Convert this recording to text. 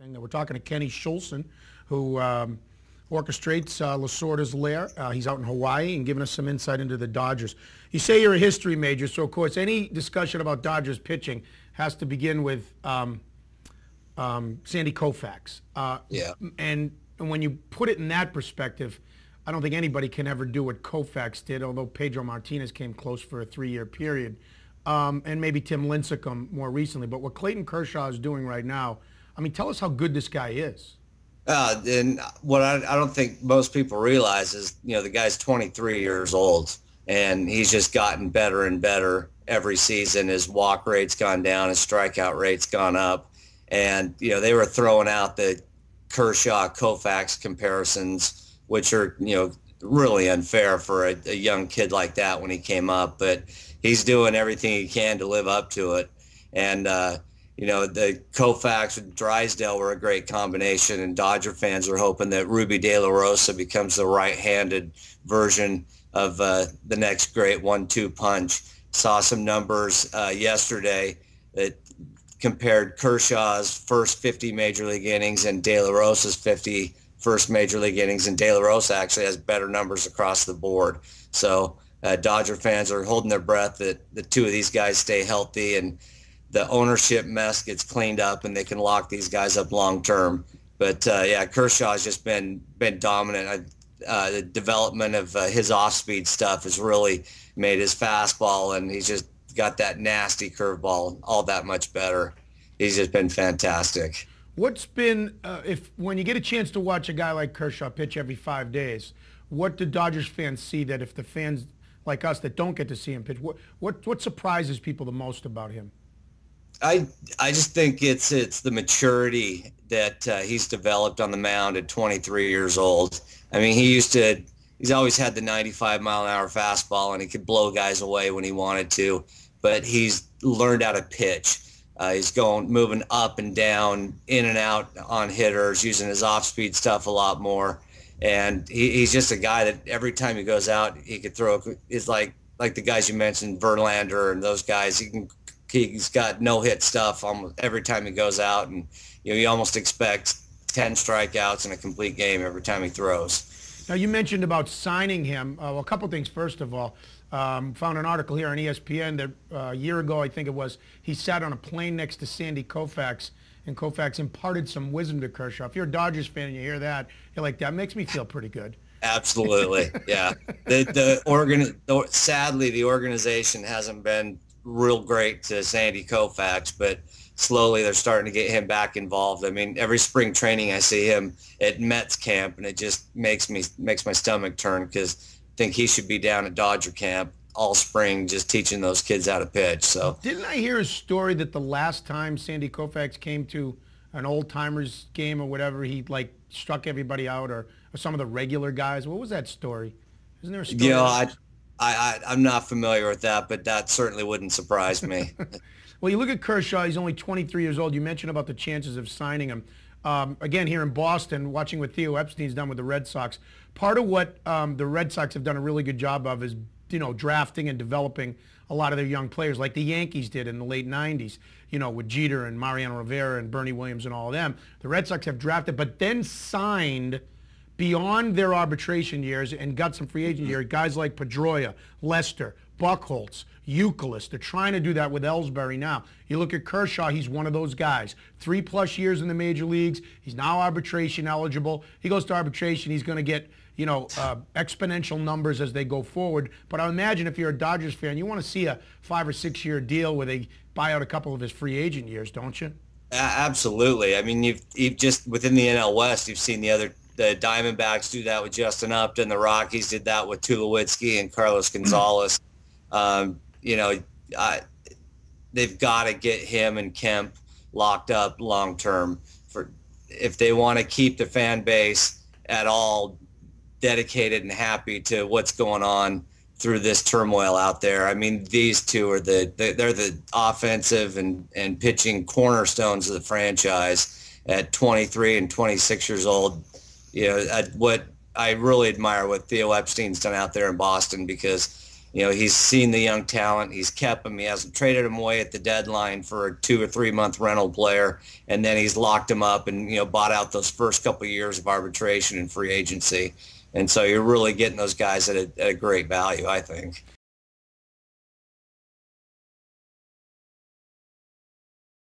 We're talking to Kenny Shulson, who orchestrates Lasorda's Lair. He's out in Hawaii and giving us some insight into the Dodgers. You say you're a history major, so of course any discussion about Dodgers pitching has to begin with Sandy Koufax. Yeah. And when you put it in that perspective, I don't think anybody can ever do what Koufax did, although Pedro Martinez came close for a 3-year period. And maybe Tim Lincecum more recently. But what Clayton Kershaw is doing right now, I mean, tell us how good this guy is. And what I don't think most people realize is, the guy's 23 years old, and he's just gotten better and better every season. His walk rate's gone down, his strikeout rate's gone up. And, they were throwing out the Kershaw-Koufax comparisons, which are, really unfair for a young kid like that when he came up. But he's doing everything he can to live up to it. And, the Koufax with Drysdale were a great combination, and Dodger fans were hoping that Ruby De La Rosa becomes the right-handed version of the next great 1-2 punch. Saw some numbers yesterday that compared Kershaw's first 50 Major League innings and De La Rosa's 50 first Major League innings, and De La Rosa actually has better numbers across the board. So Dodger fans are holding their breath that the two of these guys stay healthy and the ownership mess gets cleaned up and they can lock these guys up long term. But Kershaw has just been dominant. The development of his off-speed stuff has really made his fastball, and he's just got that nasty curveball all that much better. He's just been fantastic. What's been, when you get a chance to watch a guy like Kershaw pitch every 5 days, what do Dodgers fans see that if the fans like us that don't get to see him pitch, what surprises people the most about him? I just think it's the maturity that he's developed on the mound at 23 years old. I mean, he's always had the 95-mile-an-hour fastball, and he could blow guys away when he wanted to, but he's learned how to pitch. He's moving up and down, in and out on hitters, using his off-speed stuff a lot more. And he's just a guy that every time he goes out, he could throw. Is like the guys you mentioned, Verlander and those guys. He's got no-hit stuff almost every time he goes out, and you almost expect 10 strikeouts in a complete game every time he throws. Now, you mentioned about signing him. Well, a couple things. First of all, found an article here on ESPN that a year ago, I think it was, he sat on a plane next to Sandy Koufax, and Koufax imparted some wisdom to Kershaw. If you're a Dodgers fan and you hear that, you're like, that makes me feel pretty good. Absolutely, yeah. Sadly, the organization hasn't been real great to Sandy Koufax, but slowly they're starting to get him back involved. I mean, every spring training I see him at Mets camp, and it just makes my stomach turn, because I think he should be down at Dodger camp all spring just teaching those kids how to pitch. So didn't I hear a story that the last time Sandy Koufax came to an old-timers game or whatever, he struck everybody out, or some of the regular guys? What was that story? Isn't there a story? I'm not familiar with that, but that certainly wouldn't surprise me. Well, you look at Kershaw, he's only 23 years old. You mentioned about the chances of signing him. Again, here in Boston, watching what Theo Epstein's done with the Red Sox, part of what the Red Sox have done a really good job of is, drafting and developing a lot of their young players, like the Yankees did in the late 90s, with Jeter and Mariano Rivera and Bernie Williams and all of them. The Red Sox have drafted, but then signed beyond their arbitration years and got some free agent years, guys like Pedroia, Lester, Buchholz, Euclid. They're trying to do that with Ellsbury now. You look at Kershaw, he's one of those guys. 3+ years in the major leagues. He's now arbitration eligible. He goes to arbitration, he's going to get, exponential numbers as they go forward. But I imagine if you're a Dodgers fan, you want to see a 5 or 6 year deal where they buy out a couple of his free agent years, don't you? Absolutely. I mean, you've just within the NL West, you've seen the Diamondbacks do that with Justin Upton. The Rockies did that with Tulowitzki and Carlos Gonzalez. They've got to get him and Kemp locked up long term if they want to keep the fan base at all dedicated and happy to what's going on through this turmoil out there. I mean, these two are they're the offensive and pitching cornerstones of the franchise at 23 and 26 years old. What I really admire what Theo Epstein's done out there in Boston, because You know, he's seen the young talent. He's kept him. He hasn't traded him away at the deadline for a 2 or 3 month rental player. And then he's locked him up and, you know, bought out those first couple of years of arbitration and free agency. And so you're really getting those guys at a great value, I think.